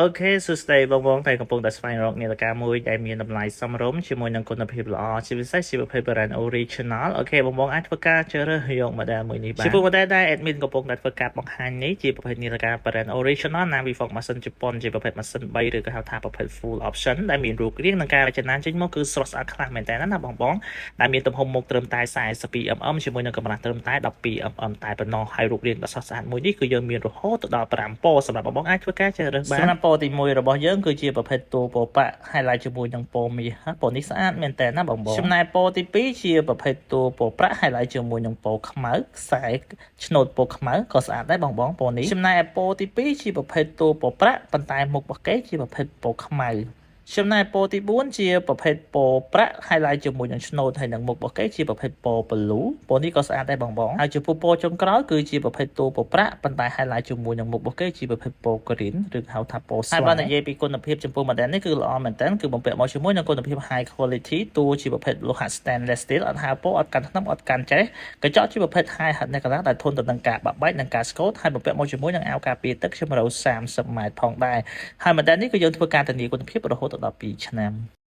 អូខេសួស្តីបងប្អូនតែកំពុងតែស្វែងរកនាឡិកាមួយដែលមានតម្លៃសមរម្យជាមួយនឹងគុណភាពល្អជាពិសេសជាប្រភេទ brand original អូខេបងប្អូនអាចធ្វើការជ្រើសរើសយក model មួយនេះបានជា model ដែល admin កំពុងតែធ្វើការបង្ហាញនេះជាប្រភេទនាឡិកា brand original Navifox ម៉ាស៊ីនជប៉ុនជាប្រភេទម៉ាស៊ីន3ឬក៏ហៅថាប្រភេទ full option ដែលមានរូបរាងនិងការរចនាចេញមកគឺស្រស់ស្អាតខ្លាំងមែនតើណាបងប្អូនដែលមានទំហំមុខត្រឹមតែ 42mm ជាមួយនឹងកម្រាស់ត្រឹមតែ 12mm តែប៉ុណ្ណោះហើយរូបរាងដ៏ស្រស់ស្អាតមួយនេះគឺយើងមានរហូតដល់5ពណ៌សម្រាប់បងប្អូនអាចធ្វើការជ្រើសរើសបានសម្រាប់ពណ៌ទី1របស់យើងគឺជាប្រភេទតួពណ៌ប្រាក់ highlight ជាមួយនឹងពណ៌មាសពណ៌នេះស្អាតមែនតើណាបងប្អូនចំណែកពណ៌ទី2ជាប្រភេទតួពណ៌ប្រាក់ highlight ជាមួយនឹងពណ៌ខ្មៅខ្សែឆ្នូតពណ៌ខ្មៅក៏ស្អាតដែរបងប្អូនពណ៌នេះចំណែកពណ៌ទី2ជាប្រភេទតួពណ៌ប្រាក់ប៉ុន្តែមុខរបស់គេជាប្រភេទពណ៌ខ្មៅចំណែកពណ៌ទី4ជាប្រភេទពណ៌ប្រាក់ highlight ជាមួយនឹងឆ្នូតហើយនឹងមុខរបស់គេជាប្រភេទពណ៌ blue ពណ៌នេះក៏ស្អាតដែរបងប្អូនហើយចំពោះពណ៌ចុងក្រោយគឺជាប្រភេទតួពណ៌ប្រាក់ប៉ុន្តែ highlight ជាមួយនឹងមុខរបស់គេជាប្រភេទពណ៌ green ឬហៅថាពណ៌ស្វាយហើយបើនិយាយពីគុណភាពចំពោះ model នេះគឺល្អមែនតើគឺបំពាក់មកជាមួយនឹងគុណភាព high quality តួជាប្រភេទលោហៈ stainless steel អត់ហើរពណ៌អត់កាន់ថ្នាំអត់កាន់ចេះកញ្ចក់ជាប្រភេទ high hard nickel ដែលធន់ទៅនឹងការបាក់បែកនិងការស្កូតហើយបំពាក់មកជាមួយនឹងអាវការពារទឹកជម្រៅ30ម៉ែត្រផងដែរហើយ model នេះគឺយើងធ្វើការធានាគុណភាពរហូតដល់2ឆ្នាំ